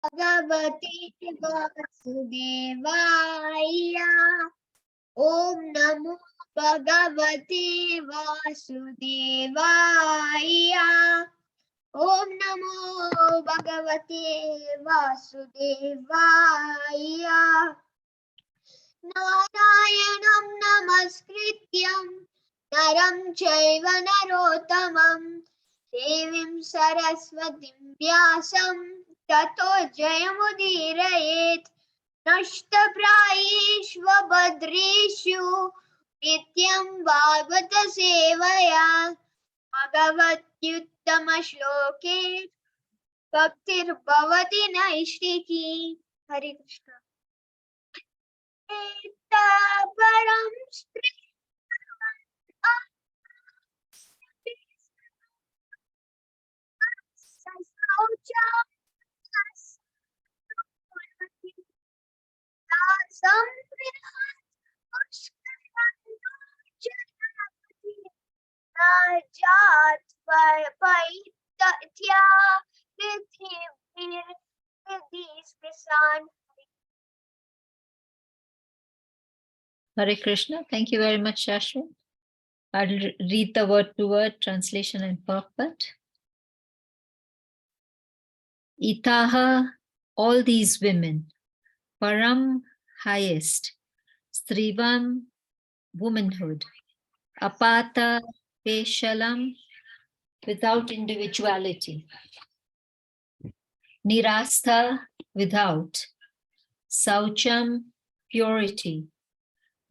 भगवते वासुदेवाय ॐ नमो भगवते वासुदेवाय ॐ नमो भगवते वासुदेवाय नारायणं नमस्कृत्यं नरं चैव नरोत्तमं देवीं सरस्वतीं व्यासं ततो जयमुदीरयेत् नष्टप्रायेषु भद्रेषु नित्यं भागवत सेवया भगवत्युत्तमश्लोके भक्तिर्भवति नैष्टिकी। हरे कृष्ण। परं Hare Krishna. Thank you very much, Shashwat. I'll read the word-to-word translation and purport. Itaha, all these women. Param, highest. Strivam, womanhood. Apata, Peshalam, without individuality. Nirastha, without. Saucham, purity.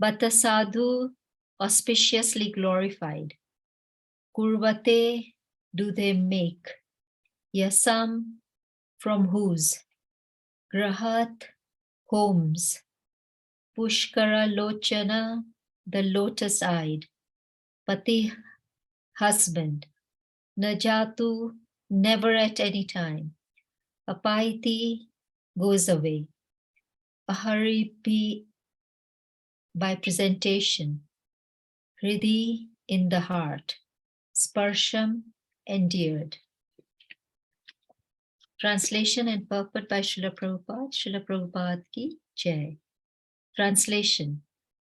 Batasadhu, auspiciously glorified. Kurvate, do they make. Yasam, from whose. Grahat, homes. Pushkara Lochana, the lotus-eyed. Pati, husband. Najatu, never at any time. Apaiti, goes away. Aharipi, by presentation. Hridi, in the heart. Sparsham, endeared. Translation and purport by Srila Prabhupada. Srila Prabhupada ki Jai. Translation.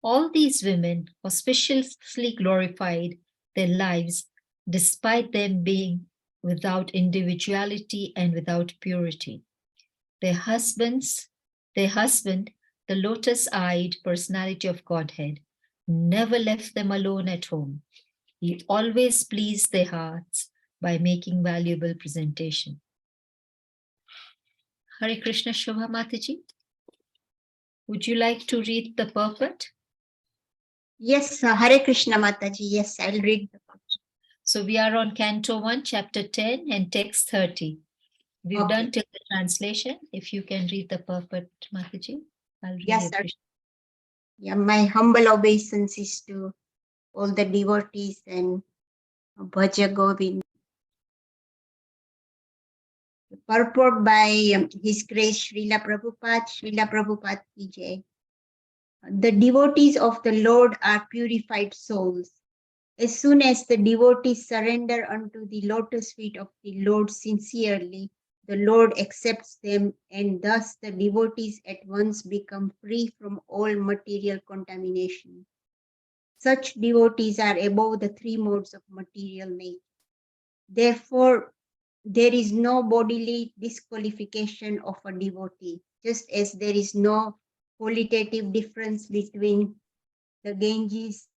All these women auspiciously glorified their lives despite them being without individuality and without purity. Their husband, the lotus-eyed personality of Godhead, never left them alone at home. He always pleased their hearts by making valuable presentation. Hare Krishna Shobha Mataji, would you like to read the purport? Yes, Hare Krishna Mataji. Yes, I'll read the purport. So we are on Canto 1, Chapter 10 and Text 30. We've done till the translation. If you can read the purport, Mataji, I'll really appreciate. Yeah, my humble obeisances to all the devotees and Bhaja Govindam. Purport by His Grace Srila Prabhupada ki Jai. The devotees of the Lord are purified souls. As soon as the devotees surrender unto the lotus feet of the Lord sincerely, the Lord accepts them, and thus the devotees at once become free from all material contamination. Such devotees are above the three modes of material nature. Therefore, there is no bodily disqualification of a devotee, just as there is no qualitative difference between the Ganges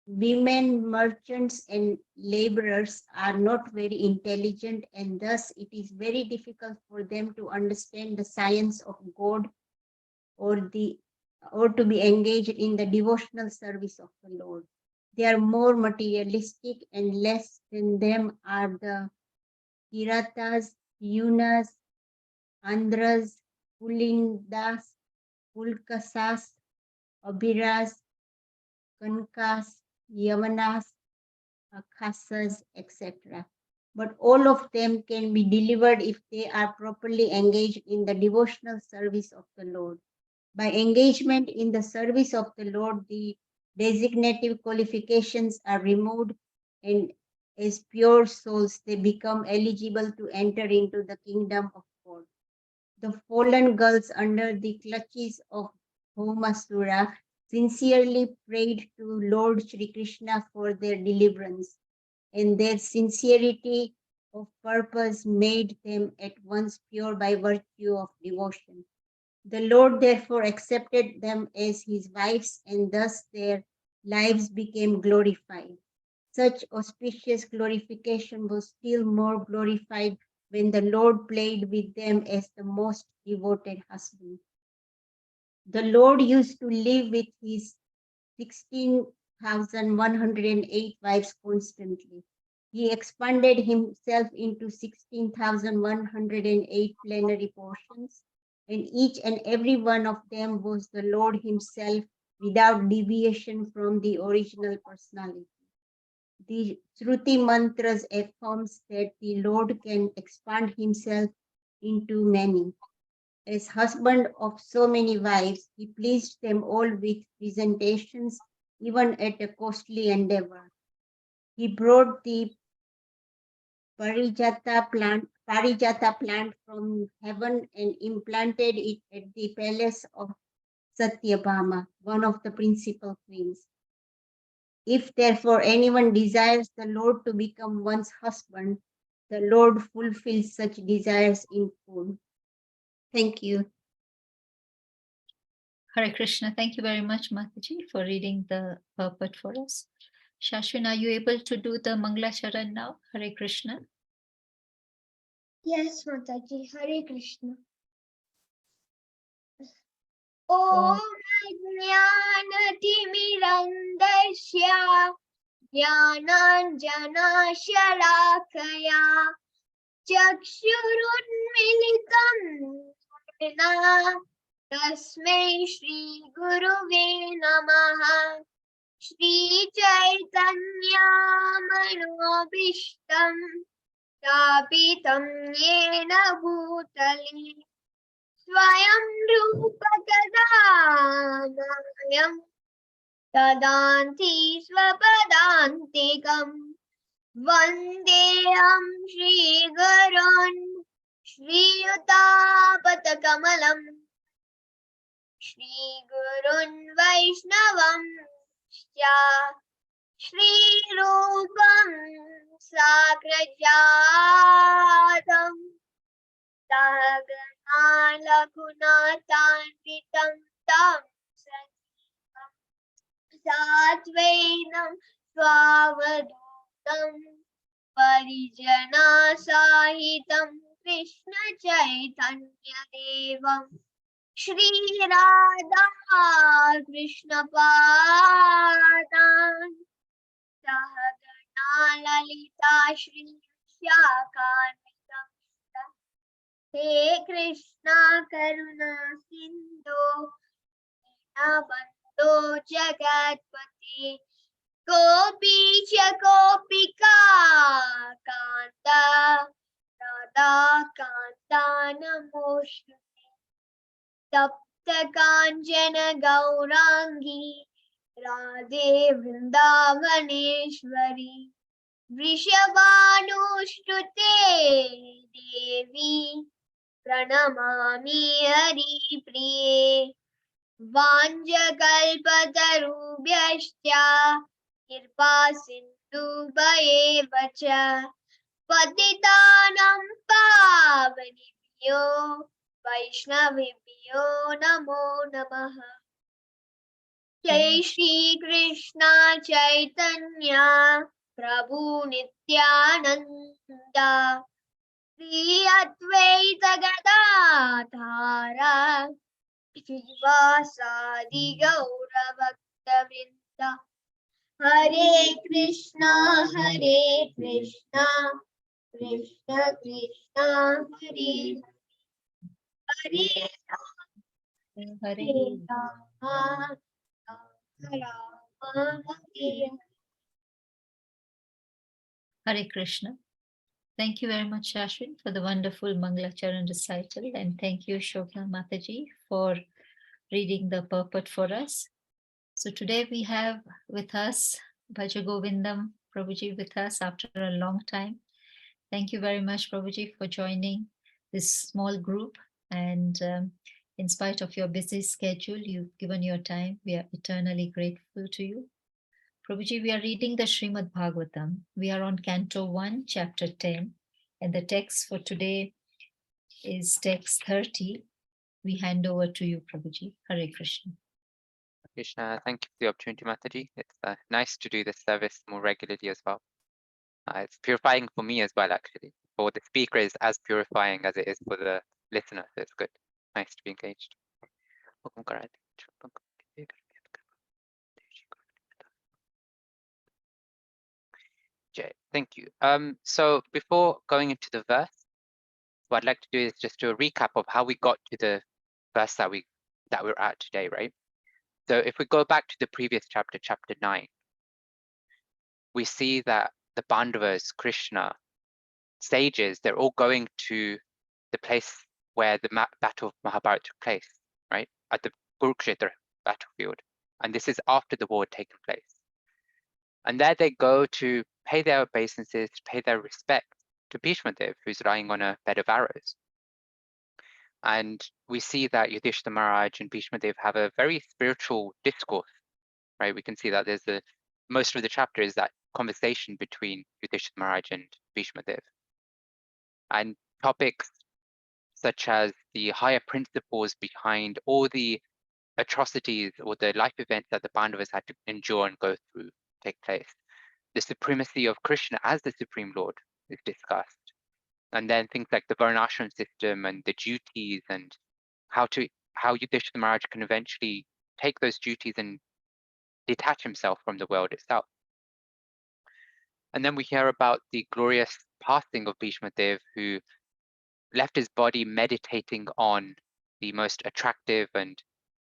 women, merchants, and laborers are not very intelligent, and thus it is very difficult for them to understand the science of God or to be engaged in the devotional service of the Lord. They are more materialistic, and less than them are the Kiratas, Yunas, Andhras, Pulindas, Pulkasas, Abhiras, Kankas, Yavanas, Akhasas, etc. But all of them can be delivered if they are properly engaged in the devotional service of the Lord. By engagement in the service of the Lord, the designative qualifications are removed, and as pure souls, they become eligible to enter into the kingdom of God. The fallen girls under the clutches of Bhaumasura sincerely prayed to Lord Shri Krishna for their deliverance, and their sincerity of purpose made them at once pure by virtue of devotion. The Lord therefore accepted them as his wives, and thus their lives became glorified. Such auspicious glorification was still more glorified when the Lord played with them as the most devoted husband. The Lord used to live with his 16,108 wives constantly. He expanded himself into 16,108 plenary portions, and each and every one of them was the Lord himself without deviation from the original personality. The Shruti mantras affirms that the Lord can expand himself into many. As husband of so many wives, he pleased them all with presentations, even at a costly endeavor. He brought the Parijata plant from heaven and implanted it at the palace of Satyabhama, one of the principal queens. If therefore anyone desires the Lord to become one's husband, the Lord fulfills such desires in full. Thank you. Hare Krishna. Thank you very much, Mataji, for reading the purport for us. Shashwin, are you able to do the Mangla Charan now? Hare Krishna. Yes, Mataji. Hare Krishna. Oh. ॐ ज्ञानतिमिरन्दस्य ज्ञानाञ्जनशलाकया चक्षुरुन्मिलितं येन तस्मै श्रीगुरुवे नमः श्रीचैतन्यमनोभीष्टं स्थापितं येन भूतले स्वयं रूप तदान्यं तदान्ति स्वपदान्तिकम् वन्देऽहं श्रीगुरोन् श्रीयुतापतकमलम् श्रीगुरुन् वैष्णवंश्च श्रीरूपं साग्रजातम् लघुनाथान्वितं तं सजीवं साद्वैनं स्वावधूतं परिजनसहितं कृष्णचैतन्यदेवं श्रीराधा कृष्णपादान् सहगणा ललिता श्रीशाखान्वितं हे कृष्णा करुणा सिन्धो दीनबन्धो जगत्पते गोपीश गोपिका कान्त राधा कान्ता नमोऽस्तुते तप्त काञ्चन गौराङ्गी राधे वृन्दावनेश्वरी वृषभानुष्टुते देवी प्रणमामि हरिप्रिये वाञ्छकल्पतरुभ्यश्च कृपा सिन्धुभ्येव च पतितानां पावनेभ्यो वैष्णवेभ्यो नमो नमः जय श्री कृष्ण चैतन्य प्रभु नित्यानंद श्री अद्वैत गदाधर श्रीवासादि गौर भक्तवृंद हरे Krishna Krishna Krishna Hare Hare Hare Ram Ram Hare Hare Krishna. Thank you very much, Shashwin, for the wonderful Mangla Charan recital. And thank you, Shobna Mataji, for reading the purport for us. So today we have with us Bhaja Govindam Prabhuji with us after a long time. Thank you very much, Prabhuji, for joining this small group. And in spite of your busy schedule, you've given your time. We are eternally grateful to you. Prabhuji, we are reading the Srimad Bhagavatam. We are on Canto 1, Chapter 10. And the text for today is text 30. We hand over to you, Prabhuji. Hare Krishna. Krishna, thank you for the opportunity, Mataji. It's nice to do this service more regularly as well. It's purifying for me as well, actually. For the speaker is as purifying as it is for the listener, so it's good. Nice to be engaged. Jay, thank you. So before going into the verse, what I'd like to do is just do a recap of how we got to the verse that we're at today, right? So if we go back to the previous chapter, chapter 9, we see that the Pandavas, Krishna, sages, they're all going to the place where the battle of Mahabharata took place, right? At the Kurukshetra battlefield. And this is after the war had taken place. And there they go to pay their obeisances, to pay their respect to Bhishma Dev, who's lying on a bed of arrows. And we see that Yudhishthira Maharaj and Bhishma Dev have a very spiritual discourse, right? We can see that there's most of the chapter is that conversation between Yudhishthira Maharaj and Bhishma Dev. And topics such as the higher principles behind all the atrocities or the life events that the Pandavas had to endure and go through take place. The supremacy of Krishna as the Supreme Lord is discussed. And then things like the Varnashram system and the duties and how Yudhishthira Maharaj can eventually take those duties and detach himself from the world itself. And then we hear about the glorious passing of Bhishma Dev, who left his body meditating on the most attractive and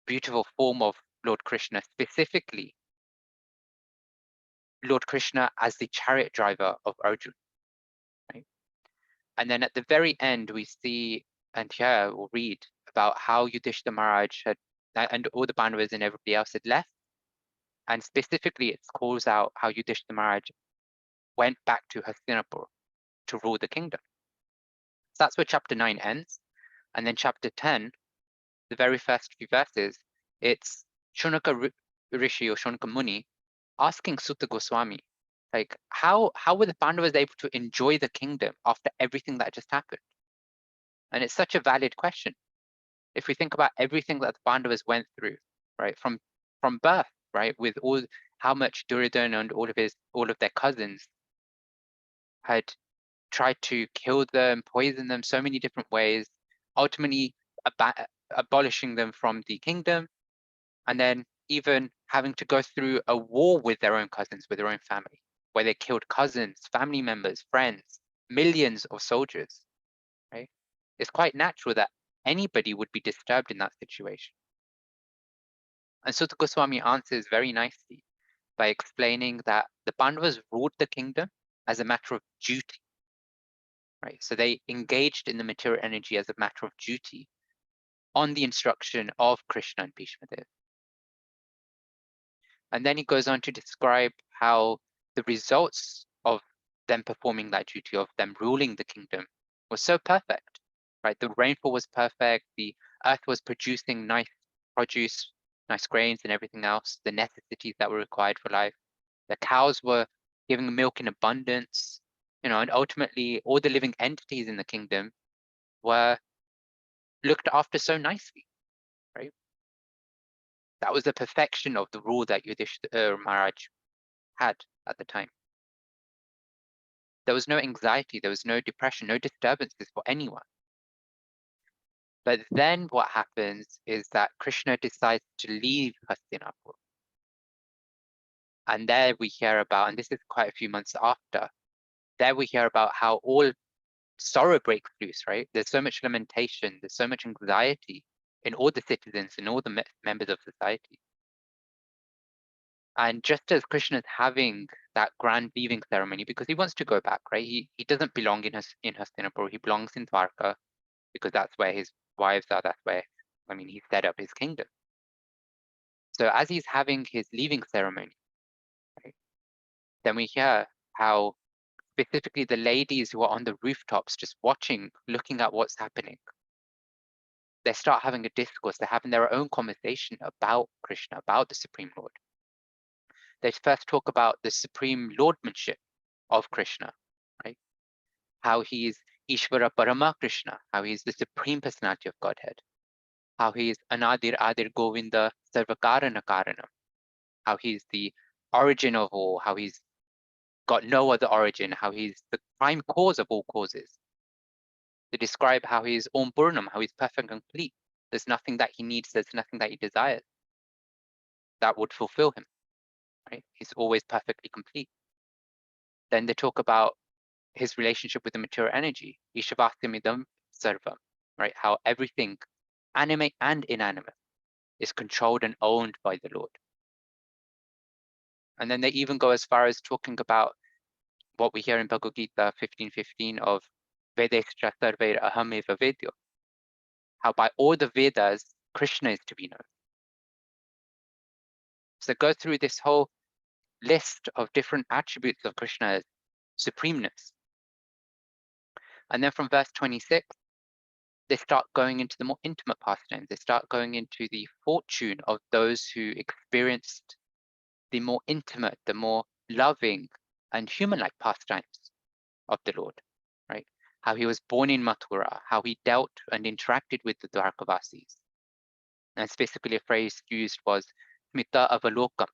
beautiful form of Lord Krishna, specifically Lord Krishna as the chariot driver of Arjuna. Right? And then at the very end, we see and hear or read about how Yudhishthira Maharaj had, and all the Pandavas and everybody else had left. And specifically, it calls out how Yudhishthira Maharaj went back to Hastinapur to rule the kingdom. So that's where chapter 9 ends. And then chapter 10, the very first few verses, it's Shunaka Rishi or Shunaka Muni asking Sutta Goswami, like, how were the Pandavas able to enjoy the kingdom after everything that just happened? And it's such a valid question. If we think about everything that the Pandavas went through, right, from birth, right, with all how much Duryodhana and all of their cousins had tried to kill them, poison them so many different ways, ultimately abolishing them from the kingdom, and then even having to go through a war with their own cousins, with their own family, where they killed cousins, family members, friends, millions of soldiers, right? It's quite natural that anybody would be disturbed in that situation. And Sutta Goswami answers very nicely by explaining that the Pandavas ruled the kingdom as a matter of duty, right? So they engaged in the material energy as a matter of duty on the instruction of Krishna and Bhishma Dev. And then he goes on to describe how the results of them performing that duty, of them ruling the kingdom, was so perfect, right? The rainfall was perfect, the earth was producing nice produce, nice grains and everything else, the necessities that were required for life. The cows were giving milk in abundance, and ultimately all the living entities in the kingdom were looked after so nicely, right? That was the perfection of the rule that Yudhishthira Maharaj had at the time. There was no anxiety, there was no depression, no disturbances for anyone. But then what happens is that Krishna decides to leave Hastinapur. And there we hear about, and this is quite a few months after, there we hear about how all sorrow breaks loose, right? There's so much lamentation, there's so much anxiety in all the citizens and all the members of society. And just as Krishna is having that grand leaving ceremony, because he wants to go back, right? He doesn't belong in Hastinapur, he belongs in Dwarka, because that's where his wives are, that's where, he set up his kingdom. So as he's having his leaving ceremony, right, then we hear how specifically the ladies who are on the rooftops just watching, looking at what's happening, they start having a discourse, they're having their own conversation about Krishna, about the Supreme Lord. They first talk about the supreme lordmanship of Krishna, right? How he is Ishvara Parama Krishna, how he is the supreme personality of Godhead, how he is Anadir Adir Govinda Sarvakarana Karanam, how he's the origin of all, how he's got no other origin, how he's the prime cause of all causes. They describe how he is Om Purnam, how he's perfect and complete. There's nothing that he needs, there's nothing that he desires that would fulfill him, right? He's always perfectly complete. Then they talk about his relationship with the material energy, Ishavasamidam Sarvam, right? How everything, animate and inanimate, is controlled and owned by the Lord. And then they even go as far as talking about what we hear in Bhagavad Gita 15:15 of Vedestra Sarvair Ahameva Vedyo, how by all the Vedas, Krishna is to be known. So go through this whole list of different attributes of Krishna's supremeness. And then from verse 26, they start going into the more intimate pastimes. They start going into the fortune of those who experienced the more intimate, the more loving and human-like pastimes of the Lord, right? How he was born in Mathura, how he dealt and interacted with the Dwarkavasis. And specifically a phrase used was Smita Avalokam,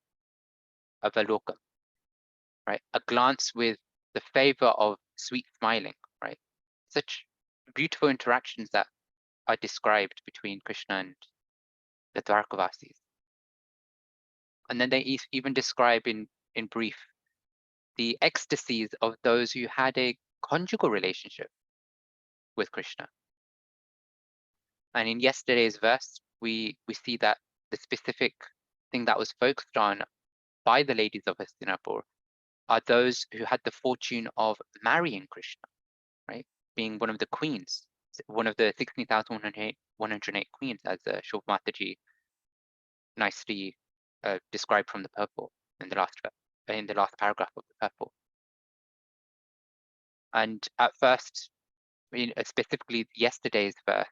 right? A glance with the favor of sweet smiling, right? Such beautiful interactions that are described between Krishna and the Dwarkavasis. And then they even describe in brief the ecstasies of those who had a conjugal relationship with Krishna. And in yesterday's verse, we see that the specific thing that was focused on by the ladies of Hastinapur are those who had the fortune of marrying Krishna, right? Being one of the queens, one of the 16,108 queens, as Shobha Mataji nicely described from the purport in the last paragraph of the purport. And at first, specifically yesterday's verse,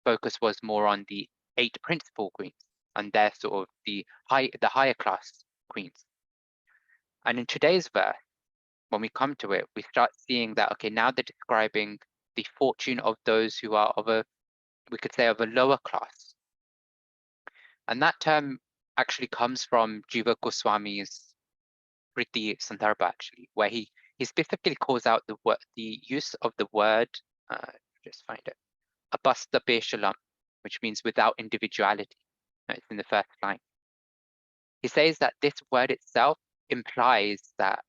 focus was more on the 8 principal queens and they're sort of the higher class queens. And in today's verse, when we come to it, we start seeing that, okay, now they're describing the fortune of those who are of we could say of a lower class. And that term actually comes from Jiva Goswami's Priti Sandarbha, actually, where he specifically calls out the use of the word, just find it, abasta peshalam, which means without individuality. It's in the first line. He says that this word itself implies that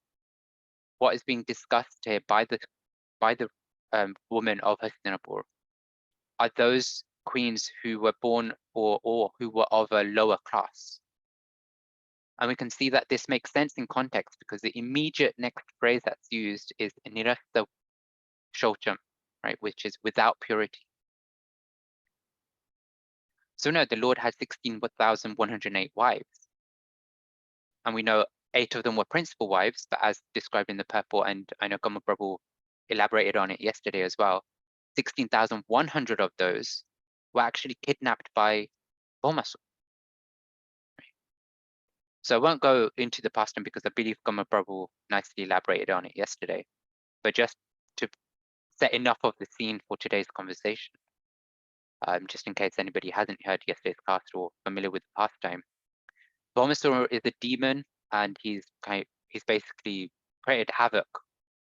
what is being discussed here by the woman of Hastinapur are those queens who were born or who were of a lower class. And we can see that this makes sense in context because the immediate next phrase that's used is nirasta shocham, right, which is without purity. So no, the Lord has 16,108 wives. And we know 8 of them were principal wives, but as described in the purport, and I know Gama Prabhu elaborated on it yesterday as well, 16,100 of those were actually kidnapped by Bomasu. So I won't go into the past because I believe Gama Prabhu nicely elaborated on it yesterday, but just to set enough of the scene for today's conversation, just in case anybody hasn't heard yesterday's class or familiar with the pastime. Bomasu is a demon, and he's basically created havoc,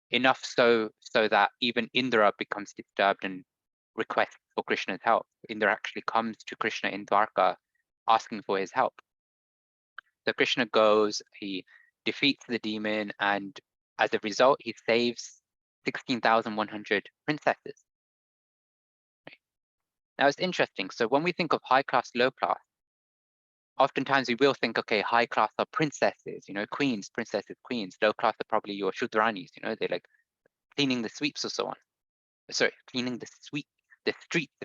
enough so that even Indra becomes disturbed and requests for Krishna's help. Indra actually comes to Krishna in Dwarka asking for his help. So Krishna goes, he defeats the demon, and as a result, he saves 16,100 princesses. Right? Now it's interesting. So when we think of high class, low class, oftentimes we will think, okay, high class are princesses, queens, princesses, queens. Low class are probably your shudranis, they're like cleaning the sweeps or so on. Sorry, cleaning the streets, if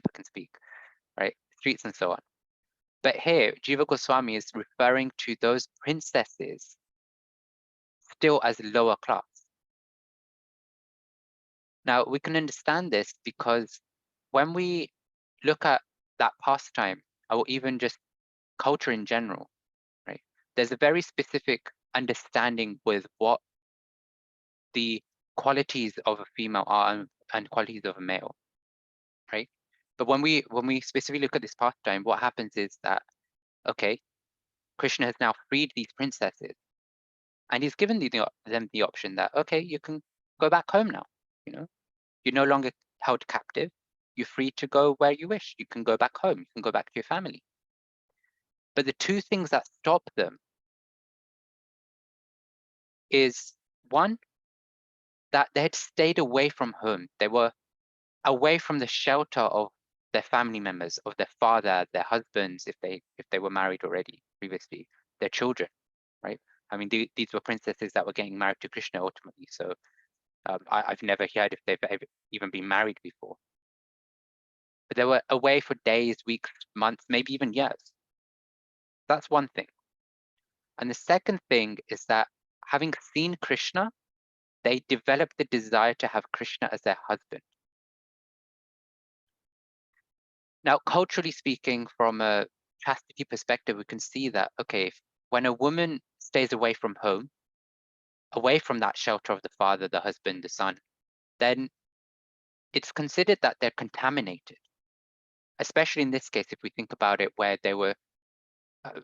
I can speak, right? Streets and so on. But here, Jiva Goswami is referring to those princesses still as lower class. Now, we can understand this because when we look at that pastime, or even just culture in general, right? There's a very specific understanding with what the qualities of a female are and qualities of a male, right? But when we specifically look at this pastime, what happens is that, okay, Krishna has now freed these princesses, and he's given them the option that, okay, you can go back home now. You know, you're no longer held captive. You're free to go where you wish. You can go back home. You can go back to your family. But the two things that stop them is, one, that they had stayed away from home. They were away from the shelter of their family members, of their father, their husbands, if they were married already previously, their children, right? I mean, these were princesses that were getting married to Krishna ultimately. So I've never heard if they've even been married before. But they were away for days, weeks, months, maybe even years. That's one thing. And the second thing is that having seen Krishna, they developed the desire to have Krishna as their husband. Now, culturally speaking, from a chastity perspective, we can see that, okay, when a woman stays away from home, away from that shelter of the father, the husband, the son, then it's considered that they're contaminated. Especially in this case, if we think about it, where they were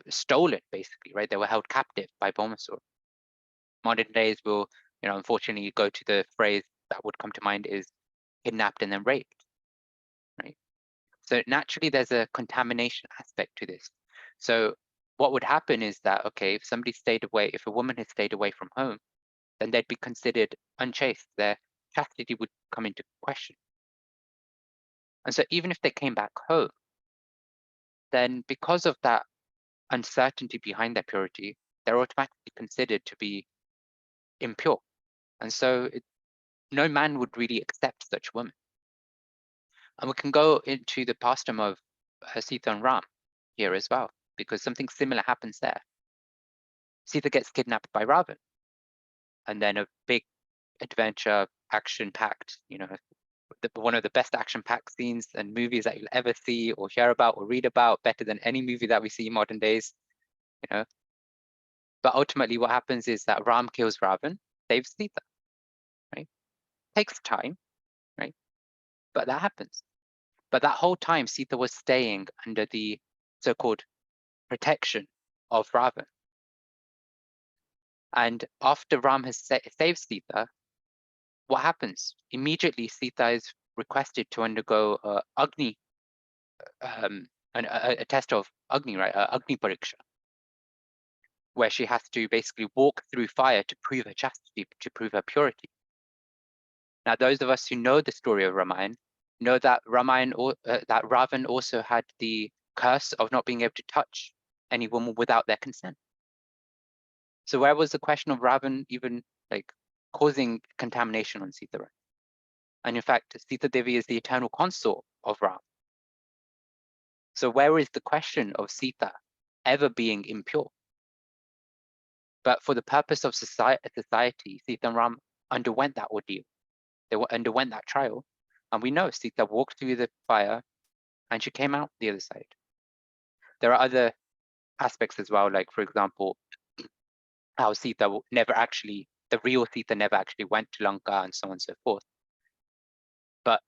stolen, basically, right? They were held captive by Bomasur. Modern days will, unfortunately go to the phrase that would come to mind is kidnapped and then raped, right? So naturally, there's a contamination aspect to this. So what would happen is that, okay, if somebody stayed away, if a woman had stayed away from home, then they'd be considered unchaste. Their chastity would come into question. And so even if they came back home, then because of that uncertainty behind their purity, they're automatically considered to be impure. And so no man would really accept such women. And we can go into the pastime of Sita and Ram here as well, because something similar happens there. Sita gets kidnapped by Ravan, and then a big adventure, action-packed, one of the best action-packed scenes and movies that you'll ever see or hear about or read about, better than any movie that we see in modern days, But ultimately what happens is that Ram kills Ravan, saves Sita, right? Takes time, right? But that happens. But that whole time, Sita was staying under the so-called protection of Ravan. And after Ram has saved Sita, what happens? Immediately, Sita is requested to undergo Agni, a test of Agni, right? Agni Pariksha, where she has to basically walk through fire to prove her chastity, to prove her purity. Now, those of us who know the story of Ramayana know that that Ravan also had the curse of not being able to touch any woman without their consent. So where was the question of Ravan even causing contamination on Sita? And in fact, Sita Devi is the eternal consort of Ram. So where is the question of Sita ever being impure? But for the purpose of society, Sita and Ram underwent that ordeal. They underwent that trial. And we know Sita walked through the fire and she came out the other side. There are other aspects as well, like, for example, how Sita the real Sita never actually went to Lanka and so on and so forth. But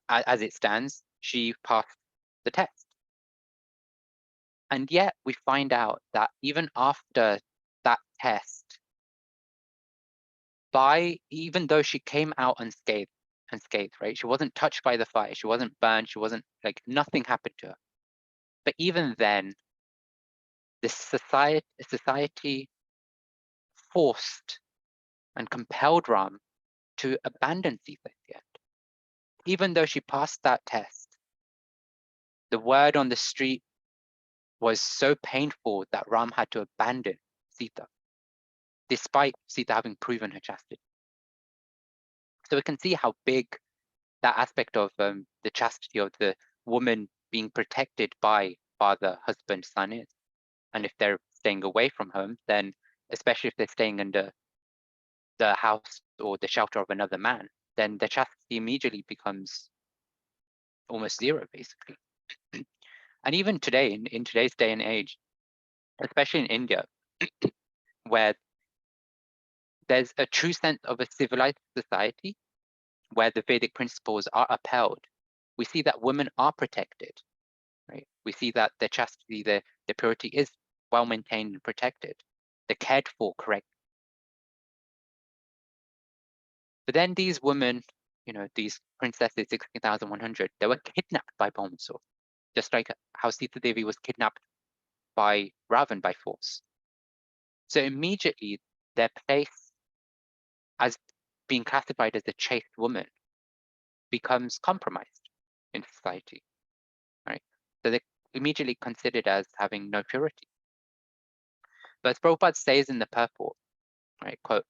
as it stands, she passed the test. And yet we find out that even after that test, even though she came out unscathed, right? She wasn't touched by the fire. She wasn't burned. She wasn't nothing happened to her. But even then, the society forced and compelled Ram to abandon Sita at the end. Even though she passed that test, the word on the street was so painful that Ram had to abandon Sita, despite Sita having proven her chastity. So we can see how big that aspect of the chastity of the woman being protected by father, husband, son is. And if they're staying away from home, then especially if they're staying under the house or the shelter of another man, then the chastity immediately becomes almost zero, basically. And even today, in today's day and age, especially in India, where there's a true sense of a civilized society, where the Vedic principles are upheld, we see that women are protected, right? We see that the chastity, the purity is well maintained and protected. They're cared for correctly. But then these women, these princesses, 16,100, they were kidnapped by Bhaumasura, just like how Sita Devi was kidnapped by Ravan by force. So immediately their place as being classified as a chaste woman becomes compromised in society, right? So they're immediately considered as having no purity. But as Prabhupada says in the purport, right, quote,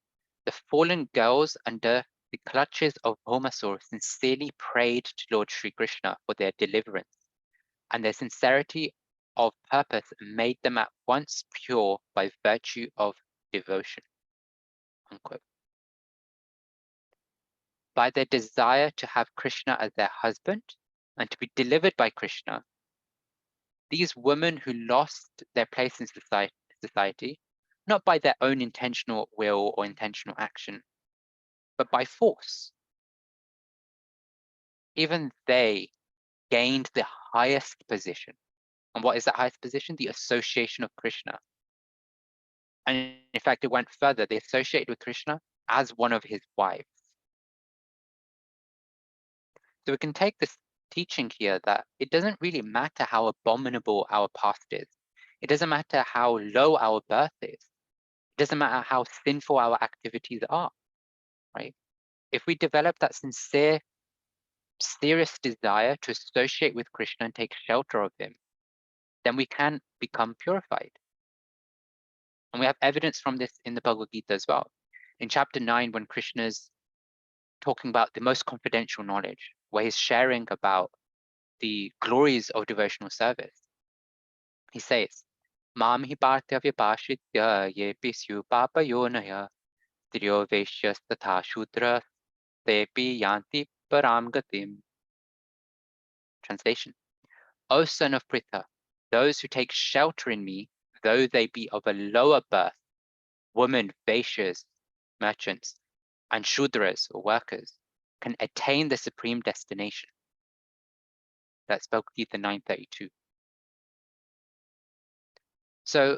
the fallen girls under the clutches of Bhaumasura sincerely prayed to Lord Sri Krishna for their deliverance, and their sincerity of purpose made them at once pure by virtue of devotion. Unquote. By their desire to have Krishna as their husband and to be delivered by Krishna, these women who lost their place in society, not by their own intentional will or intentional action, but by force, even they gained the highest position. And what is that highest position? The association of Krishna. And in fact, it went further. They associated with Krishna as one of his wives. So we can take this teaching here that it doesn't really matter how abominable our past is. It doesn't matter how low our birth is. It doesn't matter how sinful our activities are, right? If we develop that sincere, serious desire to associate with Krishna and take shelter of him, then we can become purified. And we have evidence from this in the Bhagavad Gita as well. In chapter 9, when Krishna's talking about the most confidential knowledge, where he's sharing about the glories of devotional service, he says, Mam hi partya vipashitya yepi syu papayonaya tiryo veshyas tatha shudra tepi yanti param gatim. Translation. O son of Pritha, those who take shelter in me, though they be of a lower birth, women, Vaishyas, merchants, and Shudras or workers, can attain the supreme destination. That's Bhagavad Gita 9:32. So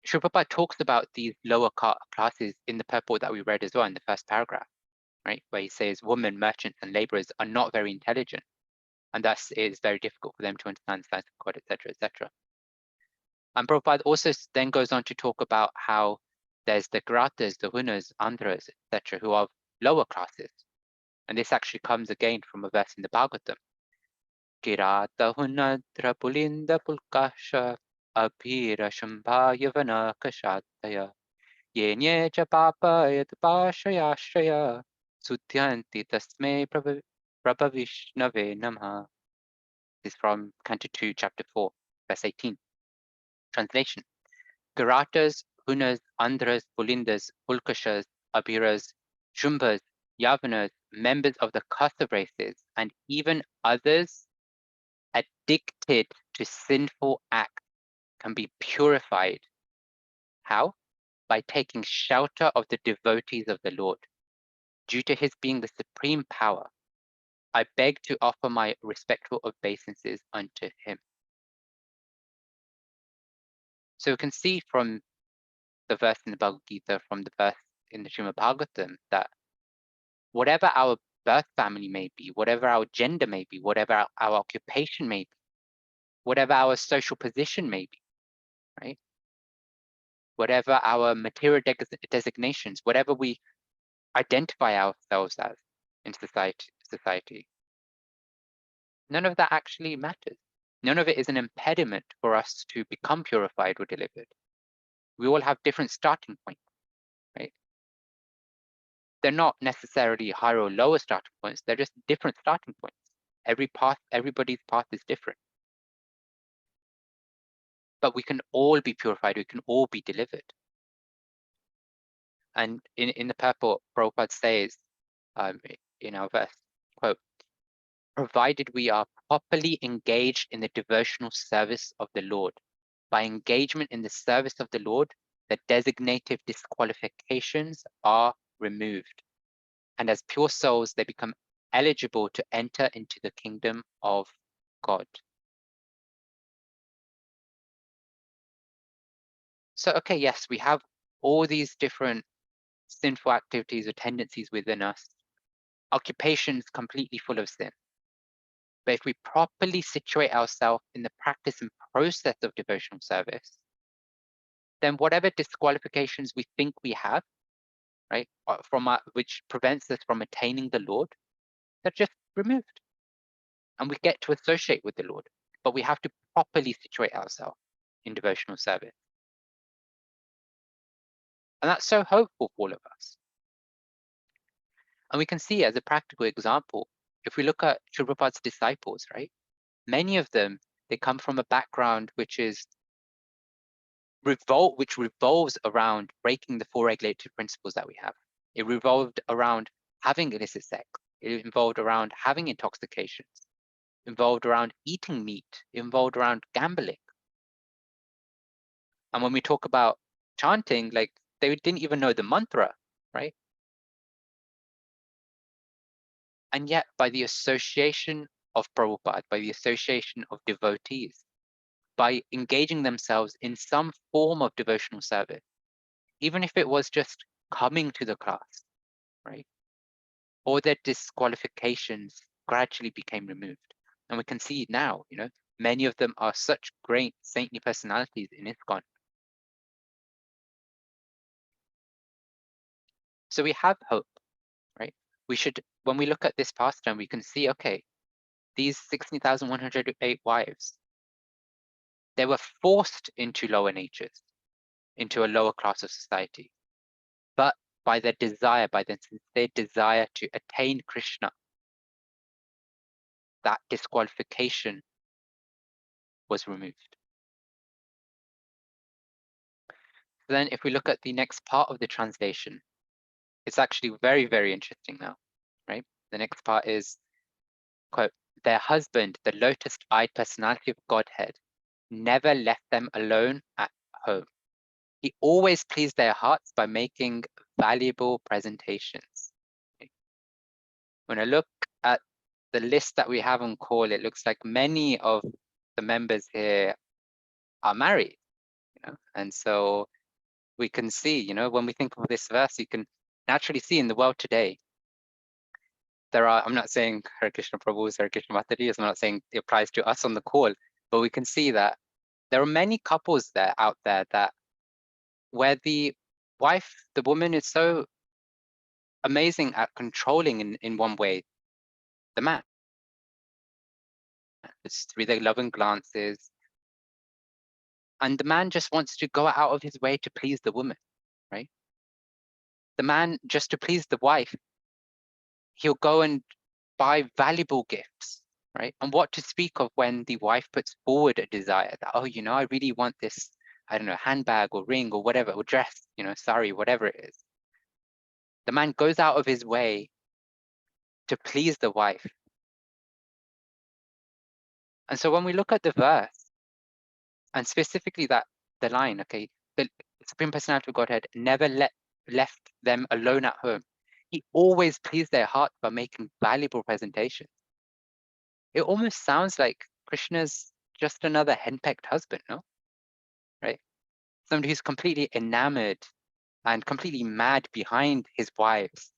Sri Prabhupada talks about these lower classes in the purport that we read as well in the first paragraph, right? Where he says women, merchants, and laborers are not very intelligent, and thus it is very difficult for them to understand the science of God, etc., etc. And Prabhupada also then goes on to talk about how there's the Gratas, the Hunas, Andhras, etc., who are lower classes. And this actually comes again from a verse in the Bhagavatam. Kirata Hunadra Pulinda Pulkasha Abhira Shambhaya Kashataya Yenye cha Papa Yatpashayashraya Sudhyanti Tasme Prabhavishnave Namha. This is from Canto 2, Chapter 4, verse 18. Translation. Garatas, Hunas, Andhras, Pulindas, Pulkashas, Abhiras, Shumbhas, Yavanas, members of the caste races, and even others addicted to sinful acts can be purified. How? By taking shelter of the devotees of the Lord. Due to his being the supreme power, I beg to offer my respectful obeisances unto him. So we can see from the verse in the Bhagavad Gita, from the verse in the Srimad Bhagavatam, that whatever our birth family may be, whatever our gender may be, whatever our occupation may be, whatever our social position may be, right? Whatever our material designations, whatever we identify ourselves as in society, none of that actually matters. None of it is an impediment for us to become purified or delivered. We all have different starting points, right? They're not necessarily higher or lower starting points. They're just different starting points. Everybody's path is different. But we can all be purified. We can all be delivered. And in the purport, Prabhupada says in our verse, quote, provided we are properly engaged in the devotional service of the Lord. By engagement in the service of the Lord, the designative disqualifications are removed. And as pure souls, they become eligible to enter into the kingdom of God. So, okay, yes, we have all these different sinful activities or tendencies within us, occupations completely full of sin. But if we properly situate ourselves in the practice and process of devotional service, then whatever disqualifications we think we have, right, which prevents us from attaining the Lord, they're just removed. And we get to associate with the Lord. But we have to properly situate ourselves in devotional service. And that's so hopeful for all of us. And we can see as a practical example, if we look at Srila Prabhupada's disciples, right, many of them, they come from a background which is which revolves around breaking the 4 regulated principles that we have. It revolved around having illicit sex. It involved around having intoxications. It involved around eating meat. It involved around gambling. And when we talk about chanting, like they didn't even know the mantra, right? And yet by the association of Prabhupada, by the association of devotees, by engaging themselves in some form of devotional service, even if it was just coming to the class, right? All their disqualifications gradually became removed. And we can see now, many of them are such great saintly personalities in ISKCON. So we have hope, right? We should, when we look at this pastime, we can see, okay, these 16,108 wives, they were forced into lower natures, into a lower class of society. But by their desire, by their sincere desire to attain Krishna, that disqualification was removed. Then if we look at the next part of the translation, it's actually very, very interesting now, right? The next part is, quote, their husband, the lotus-eyed personality of Godhead, never left them alone at home. He always pleased their hearts by making valuable presentations. When I look at the list that we have on call, it looks like many of the members here are married, and so we can see, when we think of this verse, you can naturally see in the world today, I'm not saying Hare Krishna Prabhu's, Hare Krishna Mataji's, I'm not saying it applies to us on the call, but we can see that there are many couples out there that where the woman is so amazing at controlling in one way the man. It's through their loving glances. And the man just wants to go out of his way to please the woman, right? The man, just to please the wife, he'll go and buy valuable gifts, right? And what to speak of when the wife puts forward a desire that, oh, I really want this, I don't know, handbag or ring or whatever, or dress, sari, whatever it is. The man goes out of his way to please the wife. And so when we look at the verse, and specifically the line, okay, the Supreme Personality of Godhead never left them alone at home. He always pleased their heart by making valuable presentations. It almost sounds like Krishna's just another henpecked husband, no? Right? Somebody who's completely enamored and completely mad behind his wives,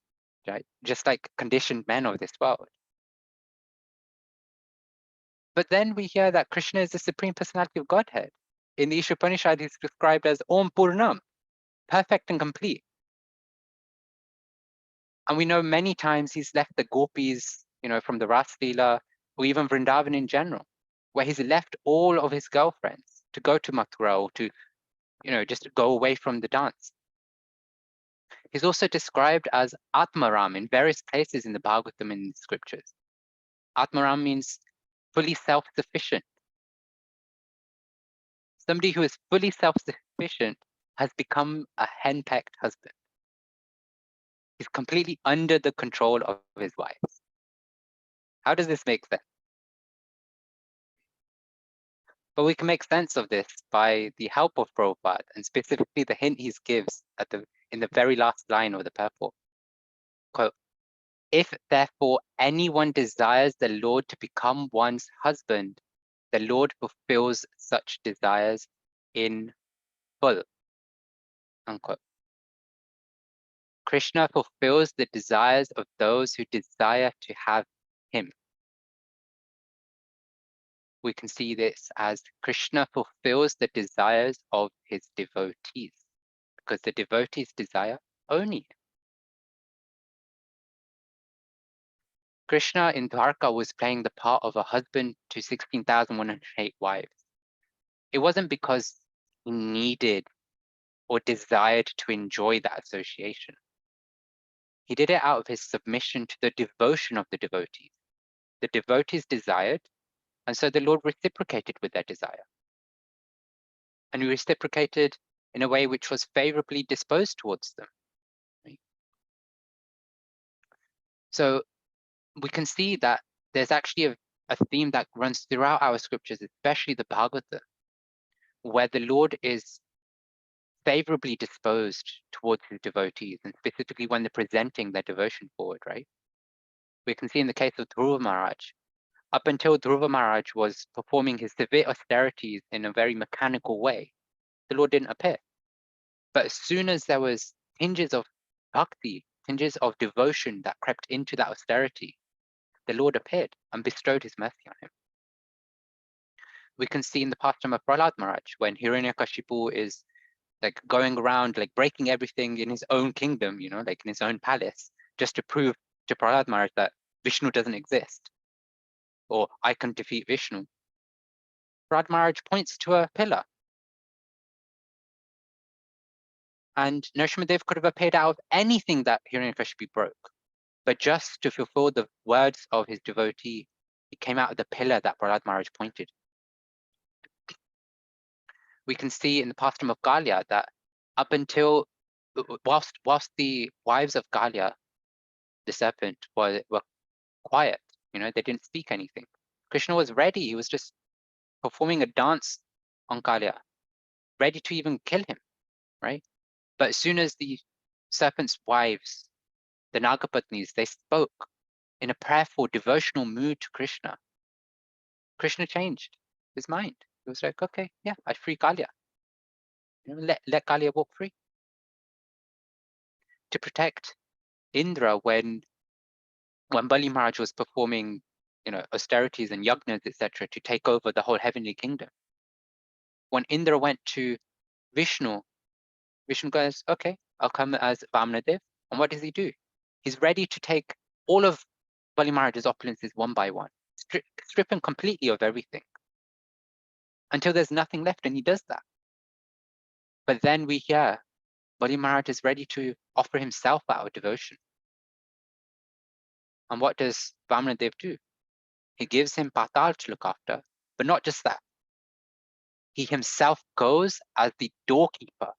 right? Just like conditioned men of this world. But then we hear that Krishna is the Supreme Personality of Godhead. In the Ishopanishad, he's described as Om Purnam, perfect and complete. And we know many times he's left the gopis, from the Ras Leela, or even Vrindavan in general, where he's left all of his girlfriends to go to Mathura or to, just go away from the dance. He's also described as Atmaram in various places in the Bhagavatam and the scriptures. Atmaram means fully self-sufficient. Somebody who is fully self-sufficient has become a henpecked husband. He's completely under the control of his wives. How does this make sense? But we can make sense of this by the help of Prabhupada, and specifically the hint he gives in the very last line of the purport. Quote, if therefore anyone desires the Lord to become one's husband, the Lord fulfills such desires in full. Unquote. Krishna fulfills the desires of those who desire to have him. We can see this as Krishna fulfills the desires of his devotees, because the devotees desire only him. Krishna in Dwarka was playing the part of a husband to 16,108 wives. It wasn't because he needed or desired to enjoy that association. He did it out of his submission to the devotion of the devotees. The devotees desired, and so the Lord reciprocated with their desire. And he reciprocated in a way which was favorably disposed towards them. Right? So we can see that there's actually a theme that runs throughout our scriptures, especially the Bhagavata, where the Lord is favorably disposed towards his devotees, and specifically when they're presenting their devotion forward, right? We can see in the case of Dhruva Maharaj, up until Dhruva Maharaj was performing his severe austerities in a very mechanical way, the Lord didn't appear. But as soon as there was tinges of bhakti, tinges of devotion that crept into that austerity, the Lord appeared and bestowed his mercy on him. We can see in the pastime of Prahlad Maharaj, when Hiranyakashipu is like going around, like breaking everything in his own kingdom, you know, like in his own palace, just to prove to Prahlad Maharaj that Vishnu doesn't exist, or I can defeat Vishnu. Prahlad Maharaj points to a pillar, and Nrsimhadev could have appeared out of anything that Hiranyakashipu broke, but just to fulfill the words of his devotee, he came out of the pillar that Prahlad Maharaj pointed. We can see in the pastime of Galia that up until, whilst the wives of Galia, the serpent, were quiet, you know, they didn't speak anything, Krishna was ready. He was just performing a dance on Galia, ready to even kill him, right? But as soon as the serpent's wives, the Nagapatnis, they spoke in a prayerful, devotional mood to Krishna, Krishna changed his mind. He was like, okay, yeah, I free Galia. You know, let Galia walk free. To protect Indra when Bali Maharaj was performing, you know, austerities and yagnas, etc., to take over the whole heavenly kingdom. When Indra went to Vishnu, Vishnu goes, okay, I'll come as Vamanadev. And what does he do? He's ready to take all of Bali Maharaj's opulences one by one, strip him completely of everything until there's nothing left, and he does that. But then we hear Bali Maharaj is ready to offer himself out of devotion. And what does Vamanadev do? He gives him Patal to look after, but not just that. He himself goes as the doorkeeper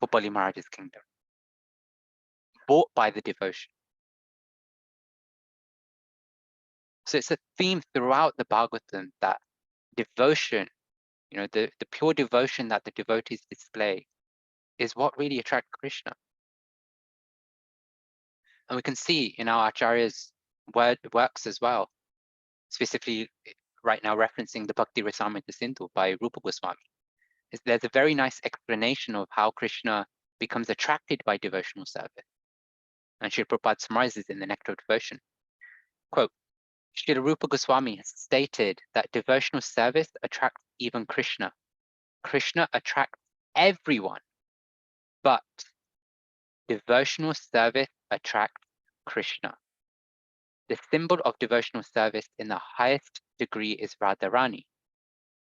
for Bali Maharaj's kingdom, bought by the devotion. So it's a theme throughout the Bhagavatam that devotion, you know, the pure devotion that the devotees display is what really attracts Krishna. And we can see in our Acharya's works as well, specifically right now referencing the Bhakti Rasamrita Sindhu by Rupa Goswami, there's a very nice explanation of how Krishna becomes attracted by devotional service. And Srila Prabhupada summarizes in the Nectar of Devotion. Quote, Srila Rupa Goswami has stated that devotional service attracts even Krishna. Krishna attracts everyone, but devotional service attracts Krishna. The symbol of devotional service in the highest degree is Radharani.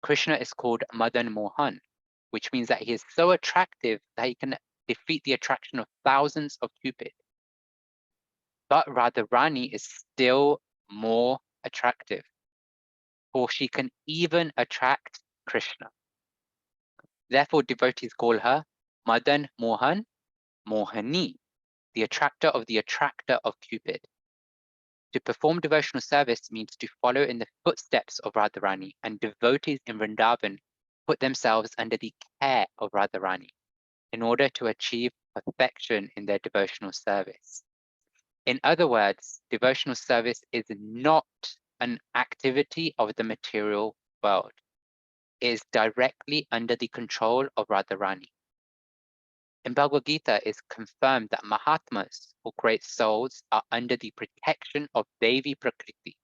Krishna is called Madan Mohan, which means that he is so attractive that he can defeat the attraction of thousands of Cupid. But Radharani is still more attractive, for she can even attract Krishna. Therefore, devotees call her Madan Mohan Mohani, the attractor of the attractor of Cupid. To perform devotional service means to follow in the footsteps of Radharani, and devotees in Vrindavan put themselves under the care of Radharani in order to achieve perfection in their devotional service. In other words, devotional service is not an activity of the material world. It is directly under the control of Radharani. In Bhagavad Gita, it is confirmed that Mahatmas, or great souls, are under the protection of Devi Prakriti,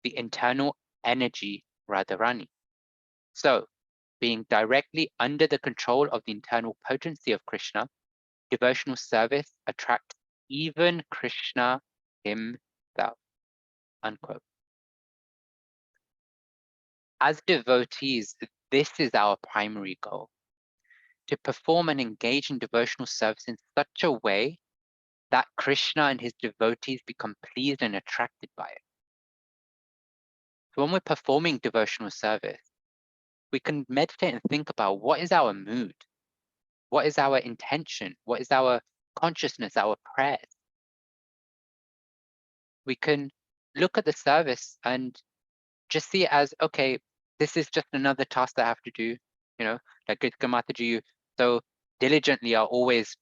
the internal energy Radharani. So, being directly under the control of the internal potency of Krishna, devotional service attracts even Krishna himself. Unquote. As devotees, this is our primary goal: to perform and engage in devotional service in such a way that Krishna and his devotees become pleased and attracted by it. So when we're performing devotional service, we can meditate and think about what is our mood, what is our intention, what is our consciousness, our prayers. We can look at the service and just see it as, okay, this is just another task that I have to do. You know, like Kritika Mataji, you so diligently are always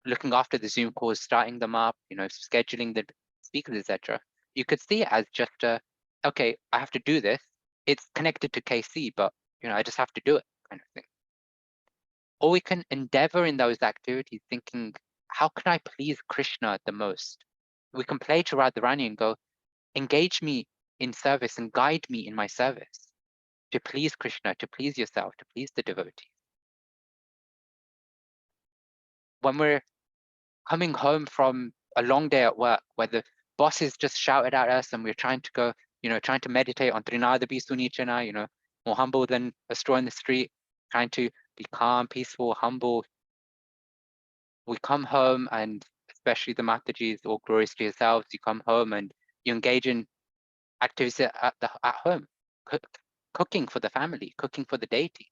looking after the Zoom calls, starting them up, you know, scheduling the speakers, etc. You could see it as just a, okay, I have to do this. It's connected to KC, but you know, I just have to do it, kind of thing. Or we can endeavor in those activities thinking, how can I please Krishna the most? We can play to Radharani and go, engage me in service and guide me in my service to please Krishna, to please yourself, to please the devotees. When we're coming home from a long day at work where the bosses just shouted at us and we're trying to go, you know, trying to meditate on Trinadabi Sunichana, you know, more humble than a straw in the street, trying to be calm, peaceful, humble. We come home, and especially the Matajis, all glorious to yourselves, you come home and you engage in activities at home, cooking for the family, cooking for the deity.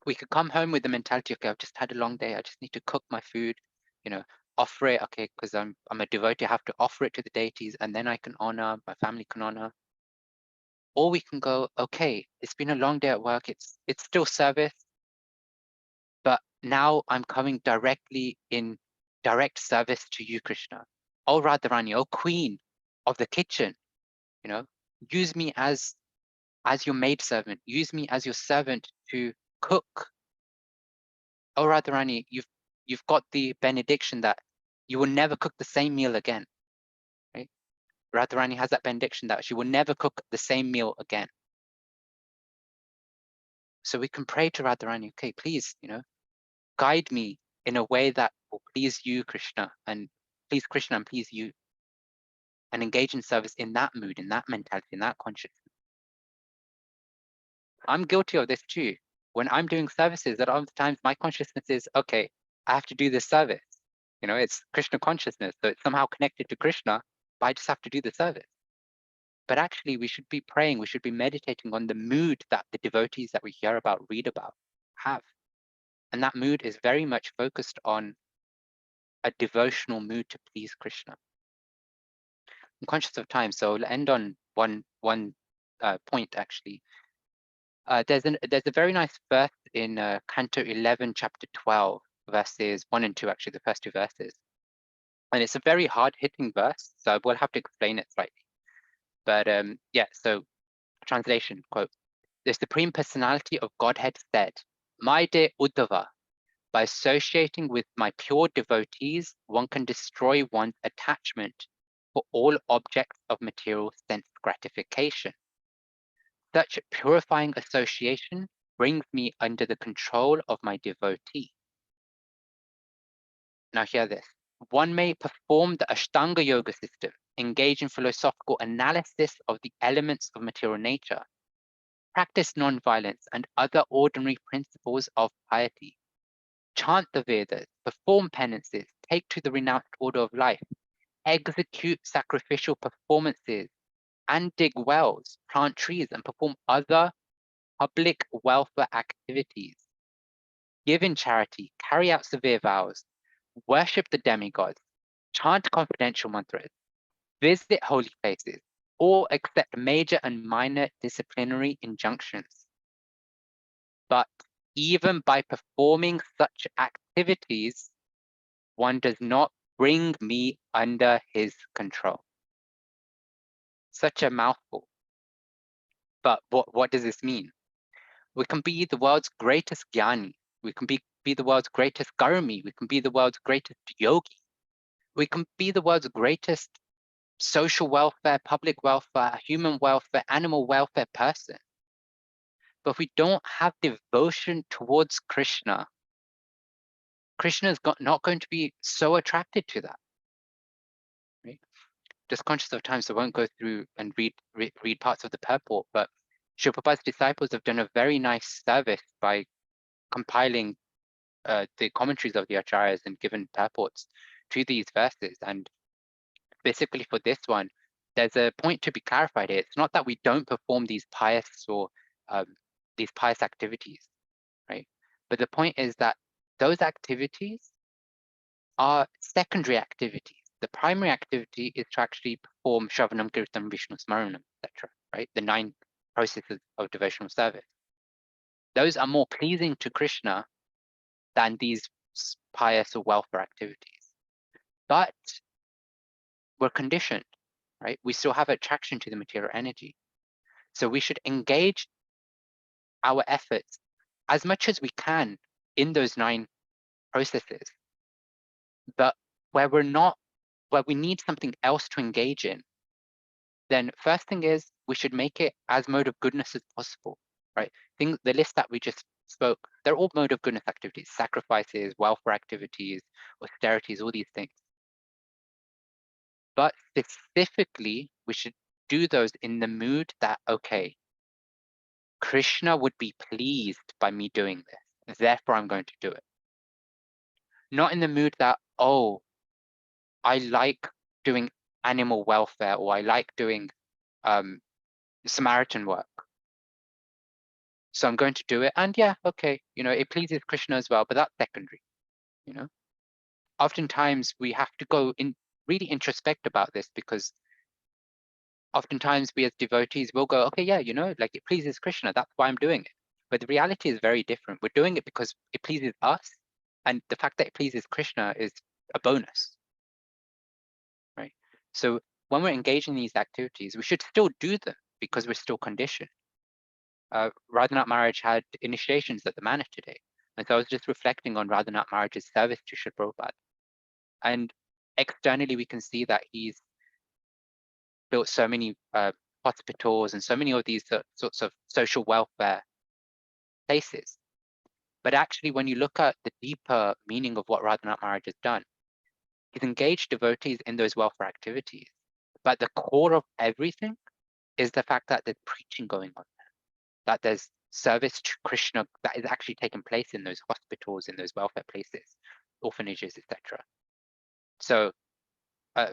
We could come home with the mentality, okay, I've just had a long day, I just need to cook my food, you know, offer it, okay, because I'm a devotee, I have to offer it to the deities, and then I can honor, my family can honor. Or we can go, okay, it's been a long day at work, it's still service, but now I'm coming directly in direct service to you, Krishna. Oh Radharani, oh Queen of the kitchen, you know, use me as your maidservant, use me as your servant to cook. Oh Radharani, you've got the benediction that you will never cook the same meal again, right? Radharani has that benediction that she will never cook the same meal again. So we can pray to Radharani, okay, please, you know, guide me in a way that will please you, Krishna, and please Krishna and please you, and engage in service in that mood, in that mentality, in that consciousness. I'm guilty of this too. When I'm doing services, at other times my consciousness is, okay, I have to do this service. You know, it's Krishna consciousness, so it's somehow connected to Krishna, but I just have to do the service. But actually, we should be praying, we should be meditating on the mood that the devotees that we hear about, read about, have. And that mood is very much focused on a devotional mood to please Krishna. I'm conscious of time, so I'll end on one point actually. There's a very nice verse in Canto 11, chapter 12, verses 1 and 2, actually the first two verses. And it's a very hard-hitting verse, so I will have to explain it slightly. But yeah, so translation, quote, the Supreme Personality of Godhead said, my dear Uddhava, by associating with my pure devotees, one can destroy one's attachment for all objects of material sense gratification. Such purifying association brings me under the control of my devotee. Now hear this. One may perform the Ashtanga Yoga system, engage in philosophical analysis of the elements of material nature, practice non-violence and other ordinary principles of piety, chant the Vedas, perform penances, take to the renounced order of life, execute sacrificial performances, and dig wells, plant trees, and perform other public welfare activities, give in charity, carry out severe vows, worship the demigods, chant confidential mantras, visit holy places, or accept major and minor disciplinary injunctions. But even by performing such activities, one does not bring me under his control. Such a mouthful. But what does this mean? We can be the world's greatest jnani. We can be the world's greatest garmi. We can be the world's greatest yogi. We can be the world's greatest social welfare, public welfare, human welfare, animal welfare person. But if we don't have devotion towards Krishna, Krishna is not going to be so attracted to that. Right? Just conscious of time, so I won't go through and read parts of the purport, but Srila Prabhupada's disciples have done a very nice service by compiling the commentaries of the acharyas and given purports to these verses. And specifically for this one, there's a point to be clarified here. It's not that we don't perform these pious or these pious activities, right? But the point is that those activities are secondary activities. The primary activity is to actually perform Shravanam, Kirtan, Vishnu Smaranam, etc., right? The 9 processes of devotional service. Those are more pleasing to Krishna than these pious or welfare activities. But we're conditioned, right? We still have attraction to the material energy. So we should engage our efforts as much as we can in those 9 processes. But where we need something else to engage in, then first thing is we should make it as mode of goodness as possible, right? The list that we just spoke, they're all mode of goodness activities, sacrifices, welfare activities, austerities, all these things. But specifically, we should do those in the mood that, okay, Krishna would be pleased by me doing this, therefore I'm going to do it. Not in the mood that, oh, I like doing animal welfare, or I like doing Samaritan work, so I'm going to do it. And yeah, okay, it pleases Krishna as well, but that's secondary. Oftentimes we have to go in really introspect about this, because oftentimes we as devotees will go, okay, yeah, like it pleases Krishna, that's why I'm doing it. But the reality is very different. We're doing it because it pleases us, and the fact that it pleases Krishna is a bonus, right? So when we're engaging in these activities, we should still do them because we're still conditioned. Radhanath Maharaj had initiations at the manor today, and so I was just reflecting on Radhanath Maharaj's service to Srila Prabhupada. And externally, we can see that he's built so many hospitals and so many of these sorts of social welfare places. But actually, when you look at the deeper meaning of what Radhanath Maharaj has done, he's engaged devotees in those welfare activities. But the core of everything is the fact that there's preaching going on there, that there's service to Krishna that is actually taking place in those hospitals, in those welfare places, orphanages, etc. So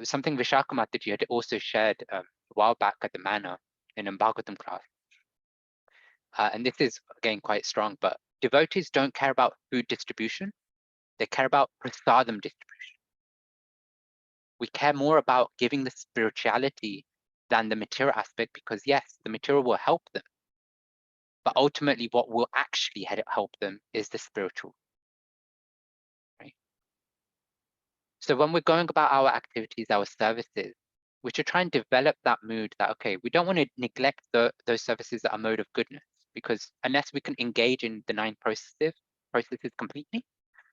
something Vishaka Mataji had also shared a while back at the manor in a Bhagavatam class. And this is, again, quite strong, but devotees don't care about food distribution. They care about prasadam distribution. We care more about giving the spirituality than the material aspect, because yes, the material will help them. But ultimately, what will actually help them is the spiritual, right? So when we're going about our activities, our services, we should try and develop that mood that, okay, we don't want to neglect those services that are mode of goodness, because unless we can engage in the 9 processes completely,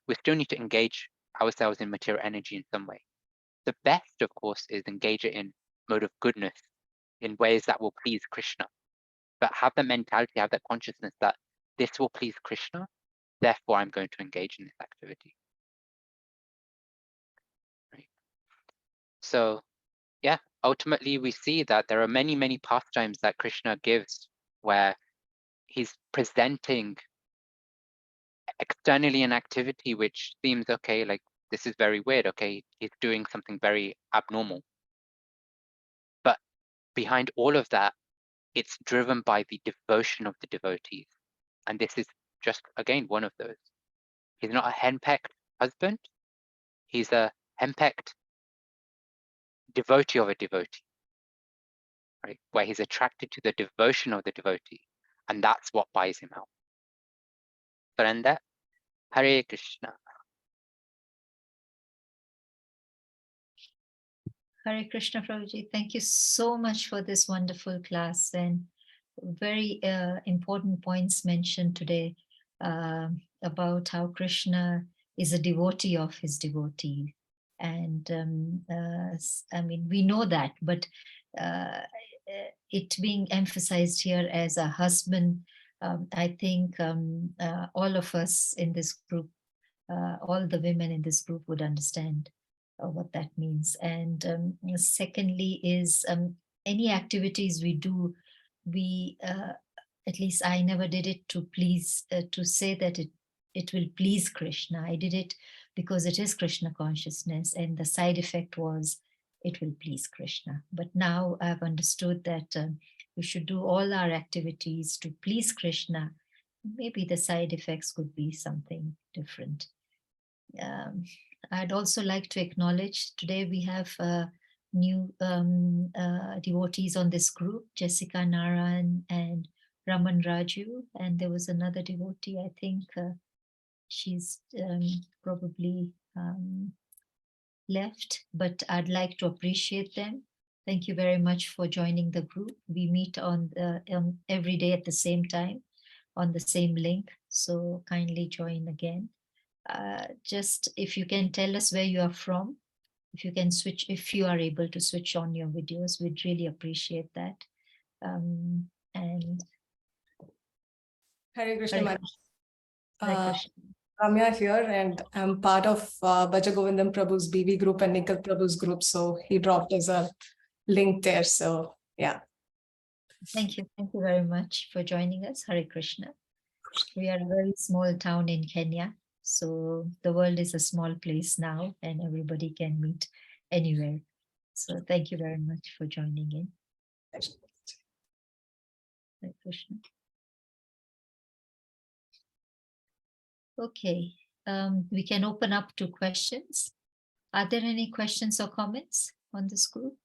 we still need to engage ourselves in material energy in some way. The best, of course, is engage it in mode of goodness in ways that will please Krishna. But have the mentality, have that consciousness that this will please Krishna, therefore I'm going to engage in this activity. Right? So yeah, ultimately we see that there are many, many pastimes that Krishna gives where he's presenting externally an activity which seems, okay, like this is very weird, okay, he's doing something very abnormal. But behind all of that, it's driven by the devotion of the devotees. And this is just, again, one of those. He's not a henpecked husband. He's a henpecked devotee of a devotee, right? Where he's attracted to the devotion of the devotee, and that's what buys him out. Surrender. Hare Krishna. Hare Krishna, Prabhuji. Thank you so much for this wonderful class and very important points mentioned today about how Krishna is a devotee of his devotee. And I mean, we know that, but it being emphasized here as a husband, I think all of us in this group, all the women in this group would understand what that means. And secondly is any activities we do, we at least I never did it to please to say that it will please Krishna. I did it because it is Krishna consciousness, and the side effect was it will please Krishna. But now I've understood that we should do all our activities to please Krishna. Maybe the side effects could be something different. I'd also like to acknowledge today we have new devotees on this group, Jessica Naran and Raman Raju, and there was another devotee, I think she's probably left, but I'd like to appreciate them. Thank you very much for joining the group. We meet on every day at the same time on the same link, so kindly join again. Just if you can tell us where you are from, if you can switch, if you are able to switch on your videos, we'd really appreciate that. And Hare Krishna, Hare Madam. Krishna. Ramya here, and I'm part of Bhaja Govindam Prabhu's BV group and Nikhil Prabhu's group. So he dropped as a link there. So yeah. Thank you very much for joining us. Hare Krishna. We are a very small town in Kenya, so the world is a small place now, and everybody can meet anywhere. So thank you very much for joining in. Hare Krishna. Okay, we can open up to questions. Are there any questions or comments on this group?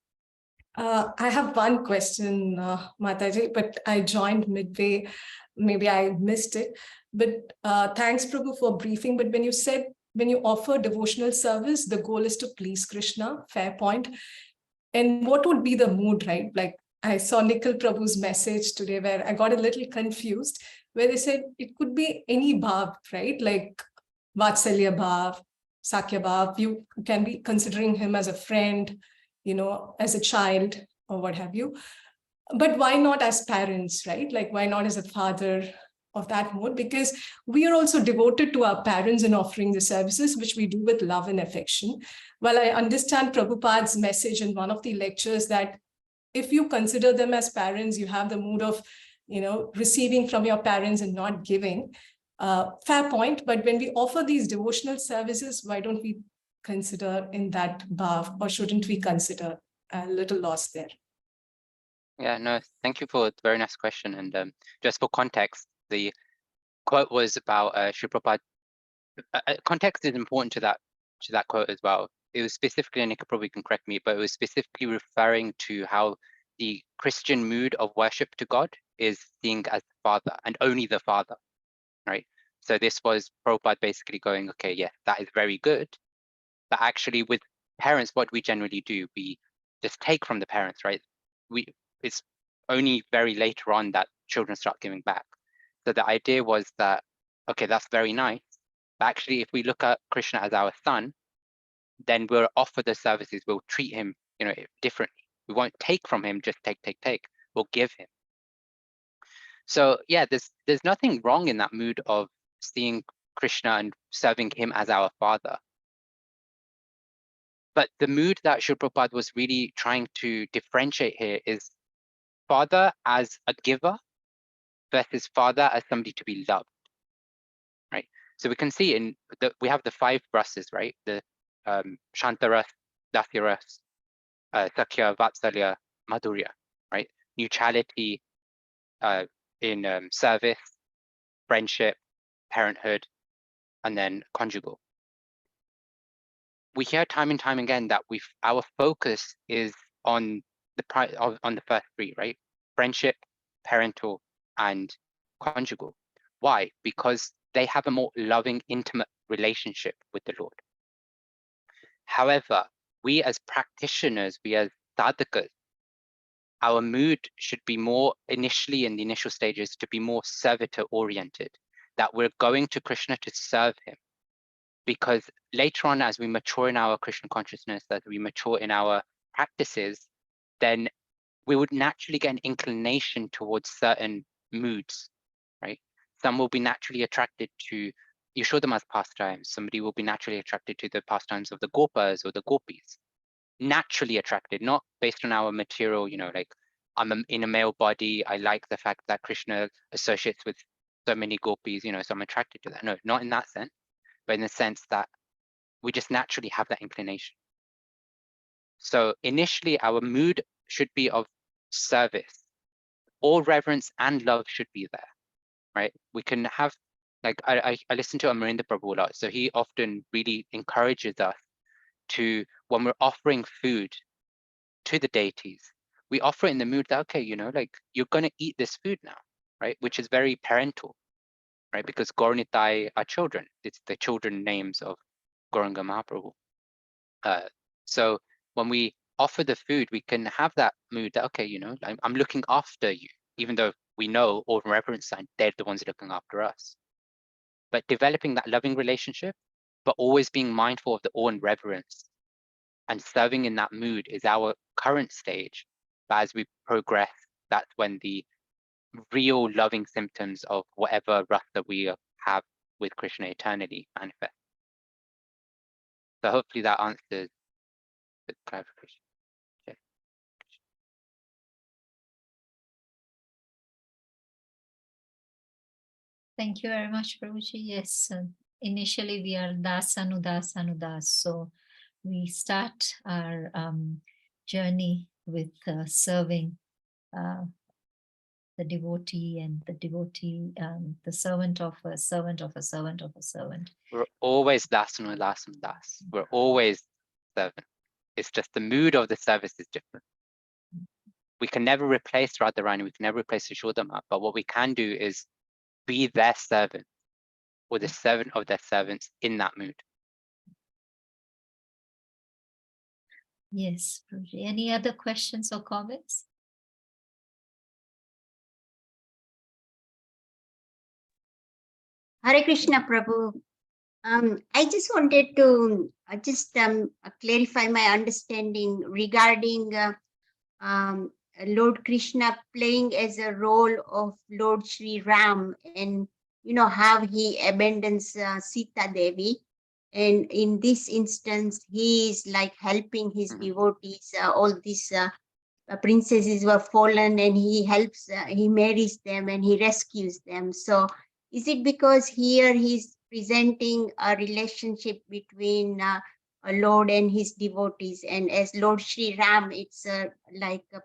I have one question, Mataji, but I joined midway. Maybe I missed it. But thanks, Prabhu, for briefing. But when you said, when you offer devotional service, the goal is to please Krishna, fair point. And what would be the mood, right? Like I saw Nikhil Prabhu's message today where I got a little confused, where they said it could be any bhav, right? Like Vatsalya bhav, Sakya bhav, you can be considering him as a friend, you know, as a child or what have you. But why not as parents, right? Like why not as a father of that mode? Because we are also devoted to our parents in offering the services, which we do with love and affection. Well, I understand Prabhupada's message in one of the lectures that if you consider them as parents, you have the mood of, you know, receiving from your parents and not giving. Fair point. But when we offer these devotional services, why don't we consider in that bhav, or shouldn't we consider? A little lost there. Yeah, no, thank you for the very nice question. And just for context, the quote was about Sri Prabhupada. Context is important to that quote as well. It was specifically, and Nikhil probably can correct me, but it was specifically referring to how the Christian mood of worship to God is seeing as the Father and only the Father, right? So this was Prabhupada basically going, okay, yeah, that is very good. But actually with parents, what we generally do, we just take from the parents, right? It's only very later on that children start giving back. So the idea was that, okay, that's very nice. But actually, if we look at Krishna as our son, then we'll offer the services, we'll treat him, you know, differently. We won't take from him, just take. We'll give him. So yeah, there's nothing wrong in that mood of seeing Krishna and serving him as our father. But the mood that Srila Prabhupada was really trying to differentiate here is father as a giver versus father as somebody to be loved, right? So we can see in we have the 5 rases, right? The Shantaras, Dasyaras, Sakya, Vatsalya, Madhurya, right? Neutrality in service, friendship, parenthood, and then conjugal. we hear time and time again that our focus is on on the first three, right? Friendship, parental, and conjugal. Why? Because they have a more loving, intimate relationship with the Lord. However, we as practitioners, we as sadhakas, our mood should be more initially in the initial stages to be more servitor oriented, that we're going to Krishna to serve him. Because later on, as we mature in our Krishna consciousness, as we mature in our practices, then we would naturally get an inclination towards certain moods, right? Some will be naturally attracted to Yashoda's pastimes. Somebody will be naturally attracted to the pastimes of the Gopas or the Gopis. Naturally attracted, not based on our material, like in a male body, I like the fact that Krishna associates with so many Gopis, so I'm attracted to that. No, not in that sense, but in the sense that we just naturally have that inclination. So initially, our mood should be of service. All reverence and love should be there, right? We can have, like, I listen to Amarinda Prabhu a lot, so he often really encourages us to, when we're offering food to the deities, we offer it in the mood that, okay, like, you're going to eat this food now, right? Which is very parental, right? Because Gauranitai are children. It's the children names of Gauranga Mahaprabhu. So when we offer the food, we can have that mood that, okay, I'm looking after you, even though we know all reverence sign, they're the ones looking after us. But developing that loving relationship, but always being mindful of the awe and reverence and serving in that mood is our current stage. But as we progress, that's when the real loving symptoms of whatever rasa we have with Krishna eternally manifest. So hopefully that answers the clarification. Okay. Thank you very much, Prabhuji. Yes, initially we are das, anudas, anudas. So we start our journey with serving the devotee and the devotee, the servant of a servant of a servant of a servant. We're always dasana, dasana, das. We're always servant. It's just the mood of the service is different. We can never replace Radharani, we can never replace Yashodama, but what we can do is be their servant or the servant of their servants in that mood. Yes, Prabhuji. Any other questions or comments? Hare Krishna, Prabhu. I just wanted to clarify my understanding regarding Lord Krishna playing as a role of Lord Sri Ram, and how he abandons Sita Devi, and in this instance he is like helping his devotees. All these princesses were fallen, and he helps, he marries them and he rescues them. So is it because here he's presenting a relationship between a Lord and his devotees, and as Lord Sri Ram, it's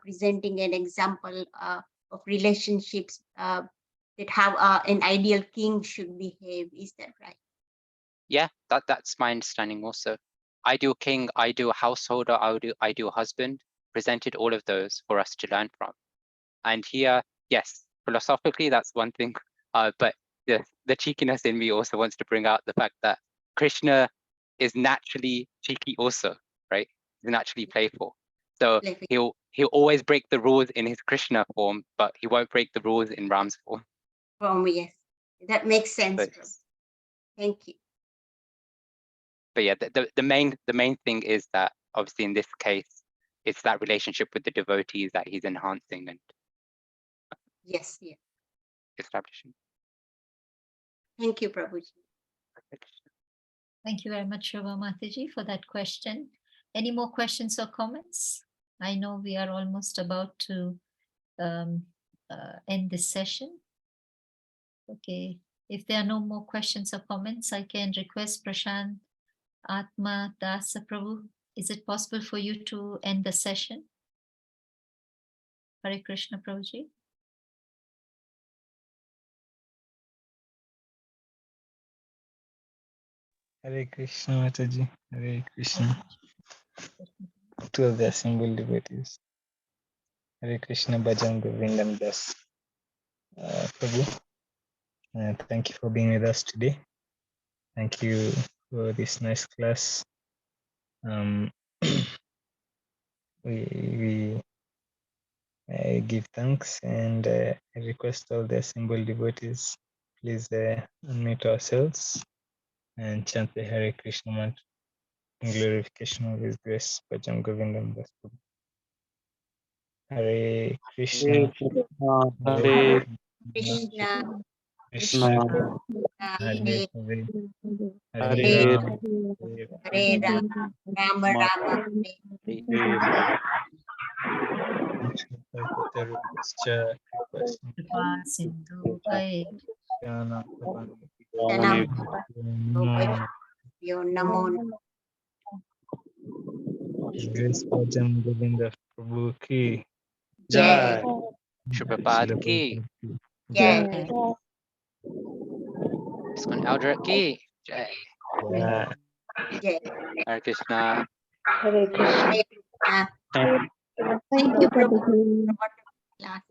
presenting an example of relationships that how an ideal king should behave? Is that right? Yeah, that's my understanding also. Ideal king, ideal householder, ideal husband, presented all of those for us to learn from. And here, yes, philosophically, that's one thing, but the cheekiness in me also wants to bring out the fact that Krishna is naturally cheeky also, right? He's naturally playful. So he'll always break the rules in his Krishna form, but he won't break the rules in Ram's form. Yes, that makes sense. Thank you. But yeah, the main thing is that obviously in this case, it's that relationship with the devotees that he's enhancing and Yes, establishing. Thank you, Prabhuji. Thank you very much, Shobha Mataji, for that question. Any more questions or comments? I know we are almost about to end this session. Okay, if there are no more questions or comments, I can request Prashant Atma Dasa Prabhu. Is it possible for you to end the session? Hare Krishna, Prabhuji. Hare Krishna Mataji, Hare Krishna to all the assembled devotees. Hare Krishna Bhajan Govindam Das. Prabhu, thank you for being with us today. Thank you for this nice class. Um, we give thanks and I request all the assembled devotees, please unmute ourselves and chant the Hare Krishna mantra in glorification of His grace. Bhajan Govindam Das. Hare Krishna, Hare Krishna, Krishna, Krishna, Hare Hare Hare, Hare Hare Ram, Hare Hare Rama, Rama Rama, Hare Kalpataruभ्यश्च Kripa Sindhu Pai Shanam कृपासिन्धुभ्यो Namo Grace Bhajan Govinda Prabhu ki Jai, Shripapad Srila ki, Prabhupada ki Jai, Iskon Eldrat ki, Jai. jai. Jai. Hare Krishna. Krishna. Hare Krishna. Thank you, Thank you, Prabhu. Prabhuji. Wonderful class.